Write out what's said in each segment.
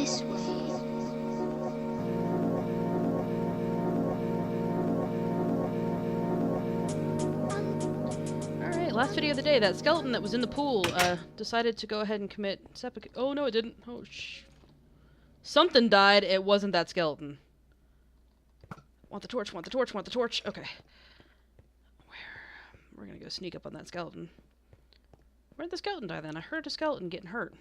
this way. Alright, last video of the day. That skeleton that was in the pool, decided to go ahead and commit seppuku. Oh, no, it didn't. Oh, something died. It wasn't that skeleton. Want the torch, want the torch, want the torch. Okay. We're gonna go sneak up on that skeleton. Where'd the skeleton die then? I heard a skeleton getting hurt.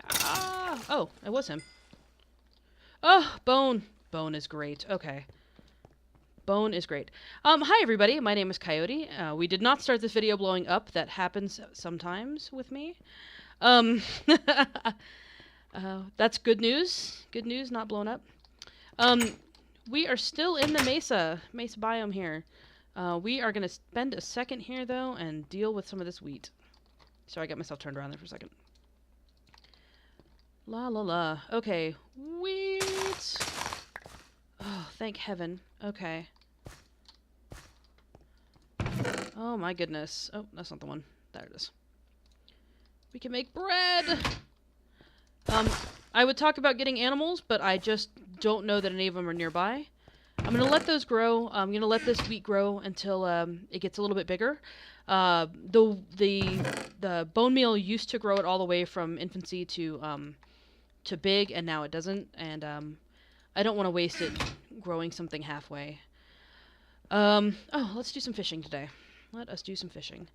Ah! Oh, it was him. Oh, bone. Bone is great. Okay. Bone is great. Hi everybody, my name is Coyote. We did not start this video blowing up. That happens sometimes with me. That's good news. Good news, not blown up. We are still in the Mesa biome here. We are gonna spend a second here though and deal with some of this wheat. Sorry, I got myself turned around there for a second. La la la. Okay, wheat. Oh, thank heaven. Okay. Oh my goodness. Oh, that's not the one. There it is. We can make bread! I would talk about getting animals, but I just don't know that any of them are nearby. I'm gonna let those grow. I'm gonna let this wheat grow until it gets a little bit bigger. The bone meal used to grow it all the way from infancy to big, and now it doesn't. And I don't want to waste it growing something halfway. Oh, let's do some fishing today. Let us do some fishing.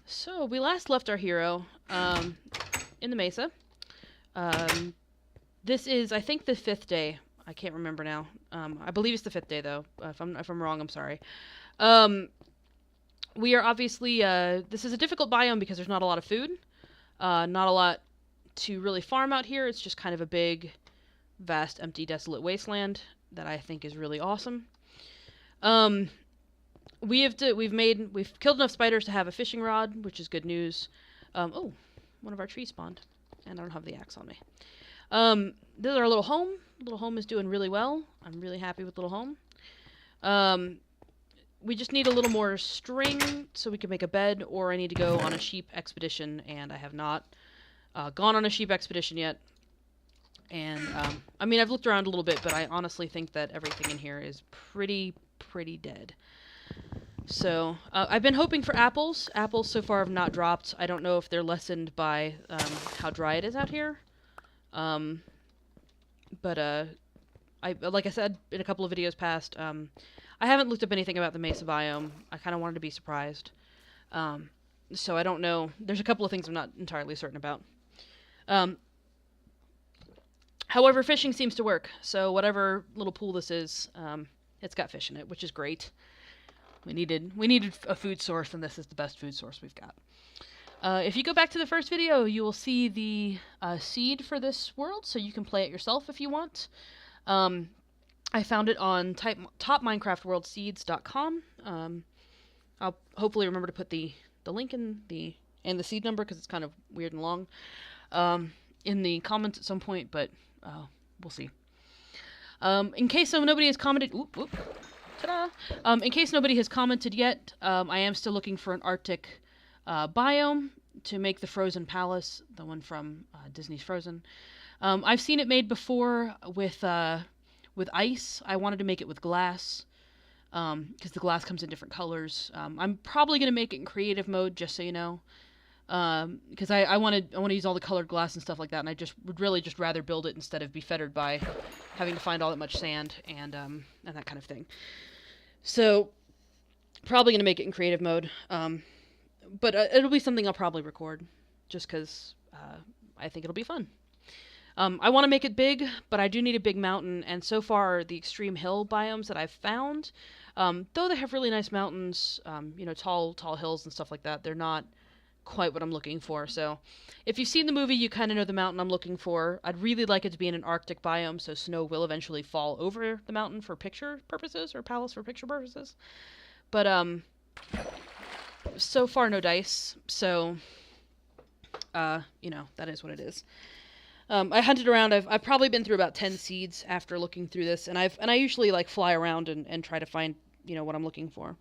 So we last left our hero in the Mesa. This is, I think, the 5th day. I can't remember now. I believe it's the 5th day, though. If I'm wrong, I'm sorry. We are obviously... this is a difficult biome because there's not a lot of food. Not a lot to really farm out here. It's just kind of a big, vast, empty, desolate wasteland that I think is really awesome. We've killed enough spiders to have a fishing rod, which is good news. Oh, one of our trees spawned, and I don't have the axe on me. This is our little home. Little home is doing really well. I'm really happy with little home. We just need a little more string so we can make a bed, or I need to go on a sheep expedition, and I have not gone on a sheep expedition yet. And I mean, I've looked around a little bit, but I honestly think that everything in here is pretty dead. So, I've been hoping for apples. Apples so far have not dropped. I don't know if they're lessened by how dry it is out here. But like I said in a couple of videos past, I haven't looked up anything about the Mesa biome. I kind of wanted to be surprised. So I don't know. There's a couple of things I'm not entirely certain about. However, fishing seems to work. So whatever little pool this is, it's got fish in it, which is great. We needed a food source, and this is the best food source we've got. If you go back to the first video, you will see the seed for this world, so you can play it yourself if you want. I found it on topminecraftworldseeds.com. I'll hopefully remember to put the link in the seed number, because it's kind of weird and long, in the comments at some point, but we'll see. In case nobody has commented... Ta-da! In case nobody has commented yet, I am still looking for an Arctic biome to make the Frozen Palace, the one from Disney's Frozen. I've seen it made before with ice. I wanted to make it with glass, because the glass comes in different colors. I'm probably going to make it in creative mode, just so you know, because I want to use all the colored glass and stuff like that, and I would really just rather build it instead of be fettered by having to find all that much sand and that kind of thing. So, probably going to make it in creative mode, but it'll be something I'll probably record, just because I think it'll be fun. I want to make it big, but I do need a big mountain, and so far the extreme hill biomes that I've found, though they have really nice mountains, you know, tall hills and stuff like that, they're not quite what I'm looking for. So if you've seen the movie, you kind of know the mountain I'm looking for. I'd really like it to be in an Arctic biome, so snow will eventually fall over the mountain for picture purposes, or palace for picture purposes. But so far no dice, so you know, that is what it is. I hunted around. I've probably been through about 10 seeds after looking through this, and I usually like fly around and try to find, you know, what I'm looking for.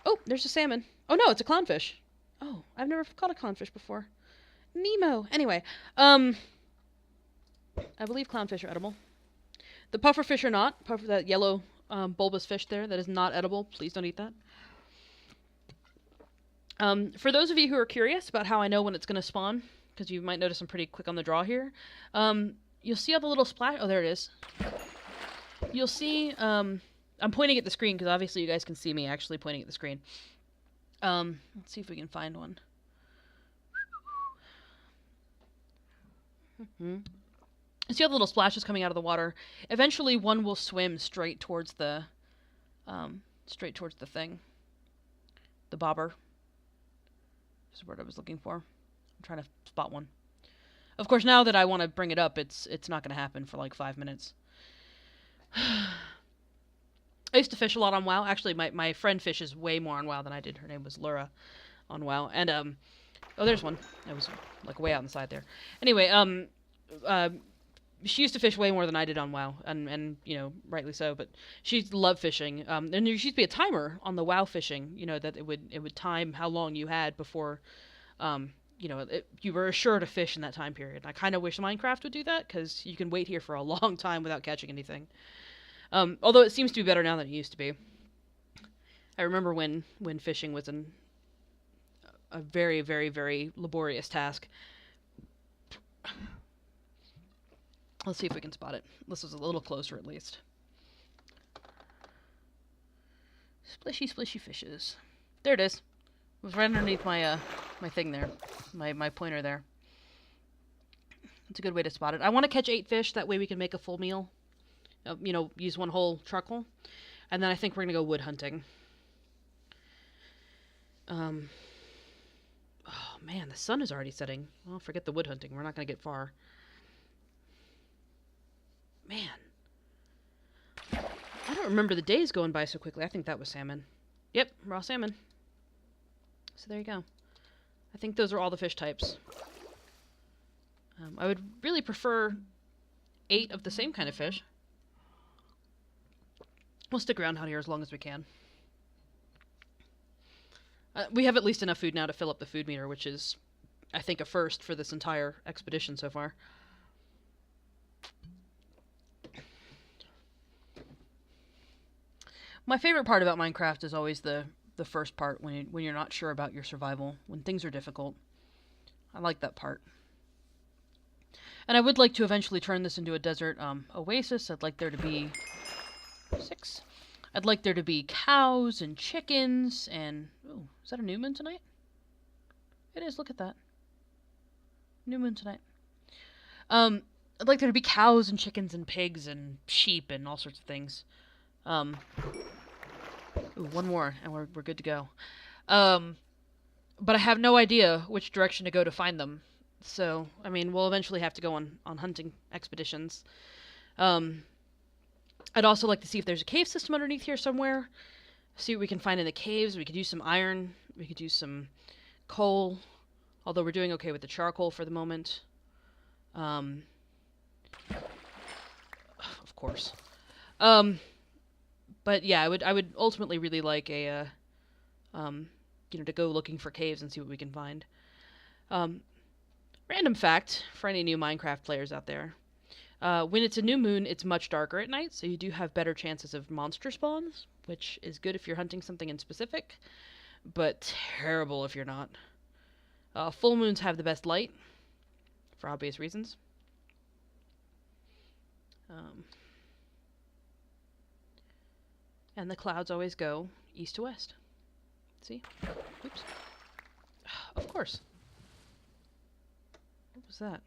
Oh, there's a salmon. Oh no, it's a clownfish. Oh, I've never caught a clownfish before. Nemo. Anyway, I believe clownfish are edible. The pufferfish are not. That yellow bulbous fish there, that is not edible. Please don't eat that. For those of you who are curious about how I know when it's going to spawn, because you might notice I'm pretty quick on the draw here, you'll see all the little splash... Oh, there it is. You'll see... I'm pointing at the screen, because obviously you guys can see me actually pointing at the screen. Let's see if we can find one. See all the little splashes coming out of the water. Eventually, one will swim straight towards the thing. The bobber. Is the word I was looking for. I'm trying to spot one. Of course, now that I want to bring it up, it's not going to happen for like 5 minutes. I used to fish a lot on WoW. Actually, my friend fishes way more on WoW than I did. Her name was Laura on WoW. And, oh, there's one. It was, like, way out on the side there. Anyway, she used to fish way more than I did on WoW, and you know, rightly so, but she loved fishing. And there used to be a timer on the WoW fishing, you know, that it would time how long you had before, you know, you were assured to fish in that time period. I kind of wish Minecraft would do that, because you can wait here for a long time without catching anything. Although it seems to be better now than it used to be. I remember when fishing was a very, very, very laborious task. Let's see if we can spot it. This is a little closer, at least. Splishy, splishy fishes. There it is. It was right underneath my my thing there. My pointer there. It's a good way to spot it. I want to catch 8 fish. That way we can make a full meal. You know, use one whole truckle. And then I think we're going to go wood hunting. Oh, man, the sun is already setting. Well, forget the wood hunting. We're not going to get far. Man. I don't remember the days going by so quickly. I think that was salmon. Yep, raw salmon. So there you go. I think those are all the fish types. I would really prefer 8 of the same kind of fish. We'll stick around out here as long as we can. We have at least enough food now to fill up the food meter, which is, I think, a first for this entire expedition so far. My favorite part about Minecraft is always the first part, when you're not sure about your survival, when things are difficult. I like that part. And I would like to eventually turn this into a desert oasis. I'd like there to be 6. I'd like there to be cows and chickens and... Oh, is that a new moon tonight? It is, look at that. New moon tonight. I'd like there to be cows and chickens and pigs and sheep and all sorts of things. Ooh, one more and we're good to go. But I have no idea which direction to go to find them. So, I mean, we'll eventually have to go on hunting expeditions. I'd also like to see if there's a cave system underneath here somewhere. See what we can find in the caves. We could use some iron. We could use some coal. Although we're doing okay with the charcoal for the moment. Of course. But yeah, I would ultimately really like a, you know, to go looking for caves and see what we can find. Random fact for any new Minecraft players out there. When it's a new moon, it's much darker at night, so you do have better chances of monster spawns, which is good if you're hunting something in specific, but terrible if you're not. Full moons have the best light, for obvious reasons. And the clouds always go east to west. See? Oops. Of course. What was that?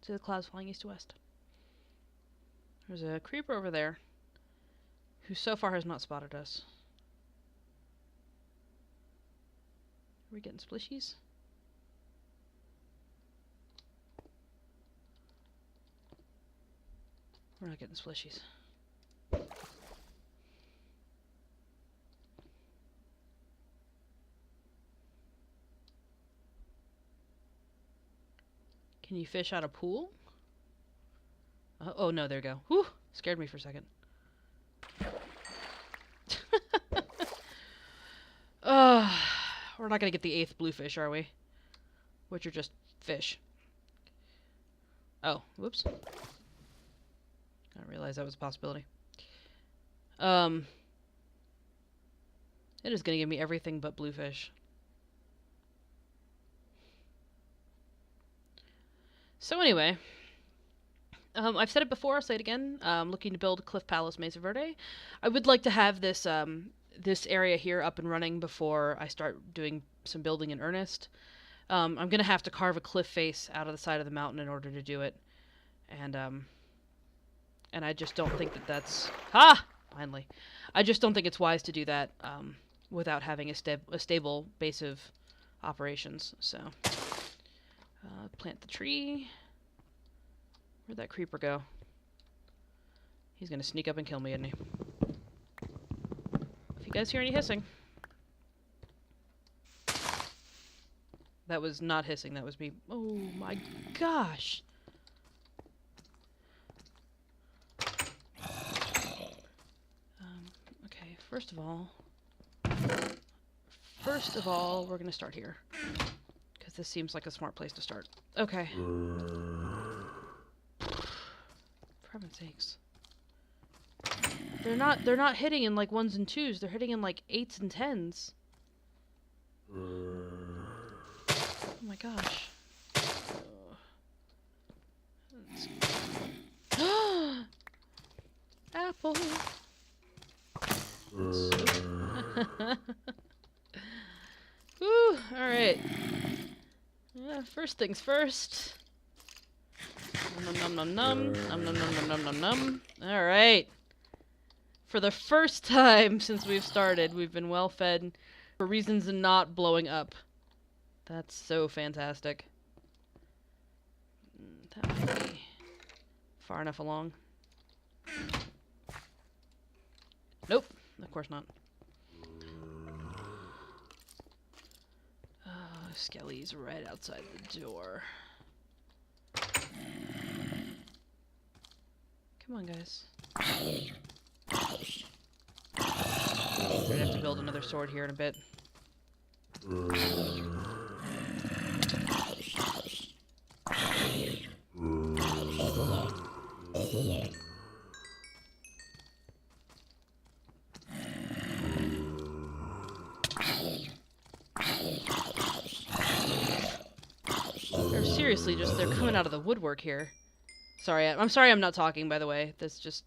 See the clouds flying east to west. There's a creeper over there who so far has not spotted us. Are we getting splishies? We're not getting splishies. Can you fish out a pool? Oh no, there we go. Whew! Scared me for a second. We're not gonna get the 8th bluefish, are we? Which are just fish. Oh, whoops. I didn't realize that was a possibility. It is gonna give me everything but bluefish. So anyway, I've said it before, I'll say it again. Looking to build Cliff Palace Mesa Verde. I would like to have this this area here up and running before I start doing some building in earnest. I'm going to have to carve a cliff face out of the side of the mountain in order to do it. And I just don't think that that's... Finally. I just don't think it's wise to do that without having a stable base of operations. So, plant the tree. Where'd that creeper go? He's going to sneak up and kill me, isn't he? If you guys hear any hissing... That was not hissing, that was me. Oh my gosh! Okay, first of all, we're gonna start here. Because this seems like a smart place to start. Okay. For heaven's sakes. They're not hitting in like 1s and 2s, they're hitting in like 8s and 10s. Oh my gosh. Apple! Woo! Alright. First things first. Num num num num. Num num num num num num. Alright. For the first time since we've started, we've been well fed for reasons of not blowing up. That's so fantastic. That might be far enough along. Nope, of course not. Skelly's right outside the door. Come on, guys. We're gonna have to build another sword here in a bit. They're seriously just, they're coming out of the woodwork here. Sorry, I'm sorry I'm not talking, by the way. There's just...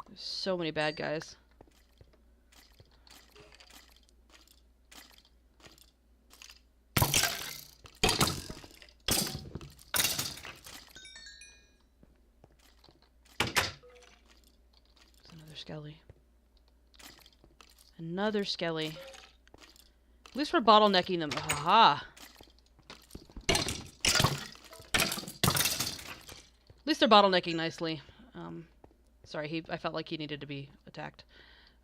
There's so many bad guys. Skelly. Another Skelly. At least we're bottlenecking them. Aha! At least they're bottlenecking nicely. Sorry, I felt like he needed to be attacked.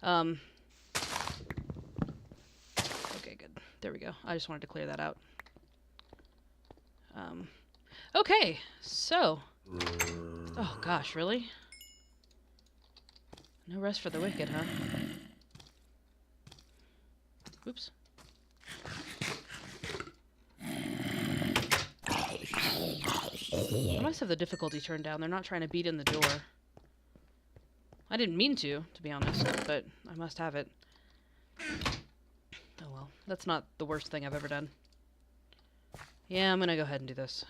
Okay, good. There we go. I just wanted to clear that out. Okay, so... Oh gosh, really? No rest for the wicked, huh? Oops. I must have the difficulty turned down. They're not trying to beat in the door. I didn't mean to be honest, but I must have it. Oh well. That's not the worst thing I've ever done. Yeah, I'm gonna go ahead and do this.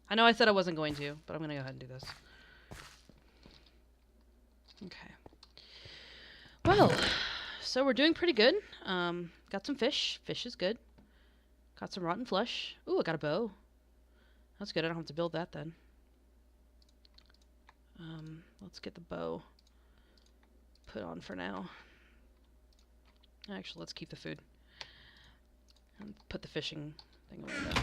I know I said I wasn't going to, but I'm gonna go ahead and do this. Okay. Well, so we're doing pretty good. Got some fish. Fish is good. Got some rotten flesh. Ooh, I got a bow. That's good. I don't have to build that then. Let's get the bow put on for now. Actually, let's keep the food. And put the fishing thing away though.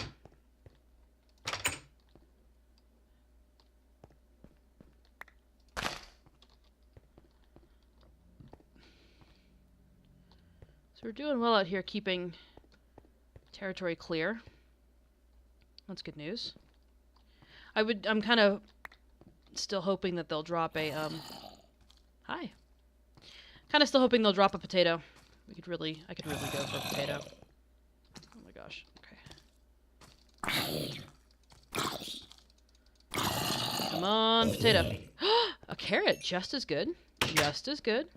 So we're doing well out here keeping territory clear. That's good news. I'm kind of still hoping that they'll drop a, hi. Kind of still hoping they'll drop a potato. I could really go for a potato. gosh. Okay. Come on, potato. A carrot, just as good. Just as good.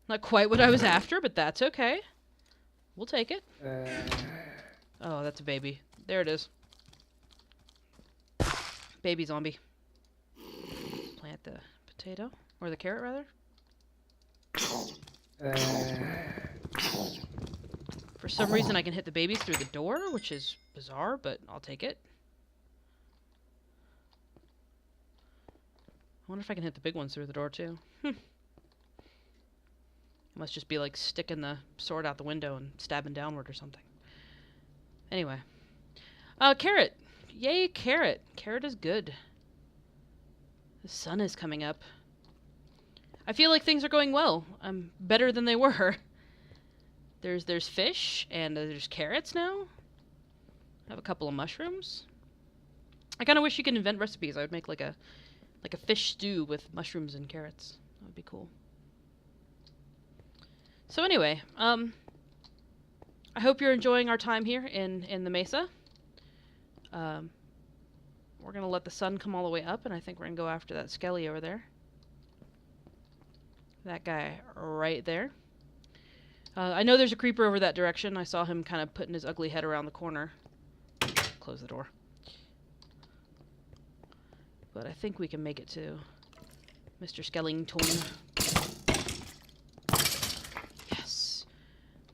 Not quite what I was after, but that's okay. We'll take it. Oh, that's a baby. There it is. Baby zombie. Plant the potato. Or the carrot, rather. For some reason, I can hit the babies through the door, which is bizarre, but I'll take it. I wonder if I can hit the big ones through the door, too. It must just be like sticking the sword out the window and stabbing downward or something. Anyway. Carrot. Yay, carrot. Carrot is good. The sun is coming up. I feel like things are going well. Better than they were. There's fish, and there's carrots now. I have a couple of mushrooms. I kind of wish you could invent recipes. I would make like a fish stew with mushrooms and carrots. That would be cool. So anyway, I hope you're enjoying our time here in the Mesa. We're going to let the sun come all the way up, and I think we're going to go after that skelly over there. That guy right there. I know there's a creeper over that direction. I saw him kind of putting his ugly head around the corner. Close the door. But I think we can make it to Mr. Skellington. Yes.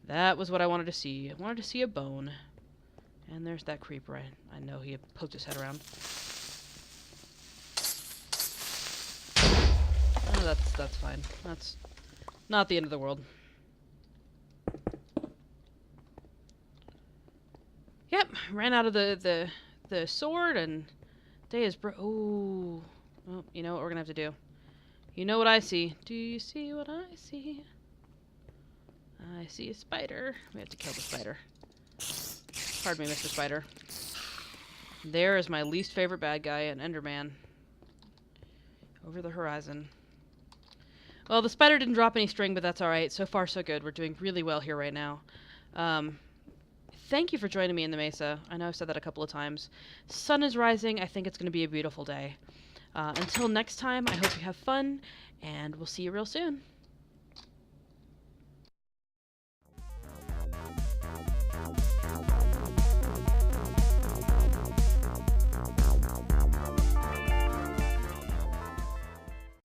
That was what I wanted to see. I wanted to see a bone. And there's that creeper. I know he poked his head around. Oh, that's fine. That's not the end of the world. Yep, ran out of the sword, and day is oh, well, you know what we're gonna have to do. You know what I see. Do you see what I see? I see a spider. We have to kill the spider. Pardon me, Mr. Spider. There is my least favorite bad guy, an Enderman. Over the horizon. Well, the spider didn't drop any string, but that's alright. So far, so good. We're doing really well here right now. Thank you for joining me in the Mesa. I know I've said that a couple of times. Sun is rising. I think it's going to be a beautiful day. Until next time, I hope you have fun, and we'll see you real soon.